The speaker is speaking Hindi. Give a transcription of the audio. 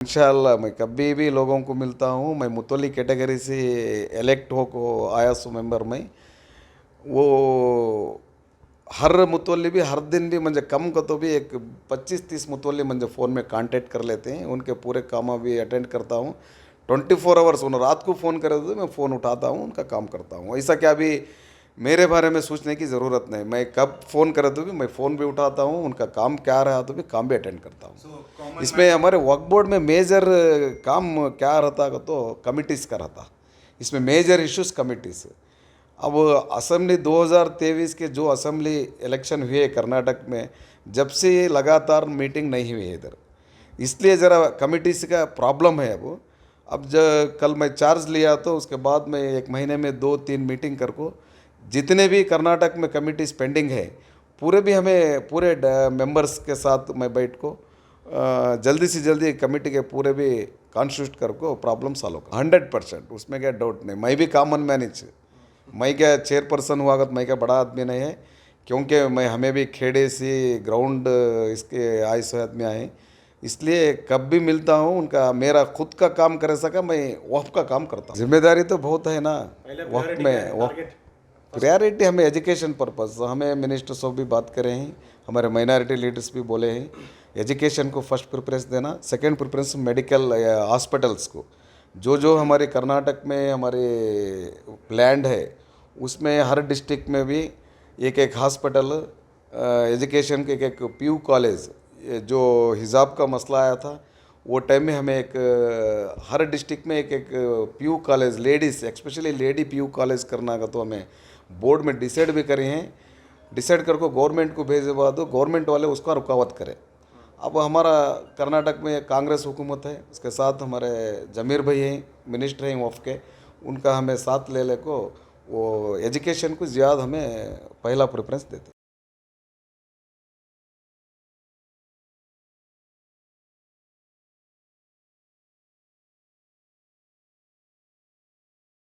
इंशाल्लाह मैं कभी भी लोगों को मिलता हूँ। मैं मुतोली कैटेगरी से इलेक्ट हो को आया सो मेंबर में वो हर मुतोली भी हर दिन भी मुझे कम का तो भी एक 25-30 मुतोली मुझे फ़ोन में कांटेक्ट कर लेते हैं। उनके पूरे काम भी अटेंड करता हूँ 24 आवर्स। उन्हें रात को फ़ोन करे तो मैं फ़ोन उठाता हूँ, उनका काम करता हूँ। ऐसा क्या भी मेरे बारे में सोचने की ज़रूरत नहीं। मैं कब फ़ोन करे तो भी मैं फ़ोन भी उठाता हूँ, उनका काम क्या रहा तो भी काम भी अटेंड करता हूँ। इसमें हमारे वक्फ बोर्ड में मेजर काम क्या रहता तो कमिटीज़ का रहता। इसमें मेजर इश्यूज़ कमिटीज़। अब असेंबली 2023 के जो असेंबली इलेक्शन हुए कर्नाटक में, जब से ये लगातार मीटिंग नहीं हुई है इधर, इसलिए ज़रा कमिटीज़ का प्रॉब्लम है। अब जब कल मैं चार्ज लिया तो उसके बाद मैं एक महीने में 2-3 मीटिंग कर को जितने भी कर्नाटक में कमिटीज़ पेंडिंग है पूरे भी हमें पूरे मेंबर्स के साथ मैं बैठ को जल्दी से जल्दी कमेटी के पूरे भी कॉन्स्टिट्यूट कर को प्रॉब्लम सॉल्व कर 100%। उसमें क्या डाउट नहीं। मैं भी कॉमन मैन ही, मैं क्या चेयरपर्सन हुआ तो मैं क्या बड़ा आदमी नहीं है, क्योंकि मैं हमें भी खेड़े से ग्राउंड इसके आए से आदमी आए। इसलिए कब भी मिलता हूँ उनका मेरा खुद का काम करे सका मैं वक्फ का काम करता हूँ। जिम्मेदारी तो बहुत है ना वक्त में। वक्त प्रायोरिटी हमें एजुकेशन पर्पस, हमें मिनिस्टर्स ऑफ भी बात करे हैं, हमारे माइनॉरिटी लीडर्स भी बोले हैं एजुकेशन को फर्स्ट प्रेफरेंस देना, सेकंड प्रेफरेंस मेडिकल हॉस्पिटल्स को। जो हमारे कर्नाटक में हमारे प्लान्ड है उसमें हर डिस्ट्रिक्ट में भी एक हॉस्पिटल, एजुकेशन के एक पीयू कॉलेज, जो हिजाब का मसला आया था वो टाइम में हमें एक हर डिस्ट्रिक्ट में एक PU college ladies specially lady PU college करना का तो हमें बोर्ड में डिसाइड भी करे हैं। डिसाइड करके गवर्नमेंट को भेजवा दो, गवर्नमेंट वाले उसका रुकावट करें। अब हमारा कर्नाटक में कांग्रेस हुकूमत है, उसके साथ हमारे जमीर भाई हैं, मिनिस्टर हैं वफ़ के, उनका हमें साथ ले को वो एजुकेशन को ज़्यादा हमें पहला प्रेफरेंस देते।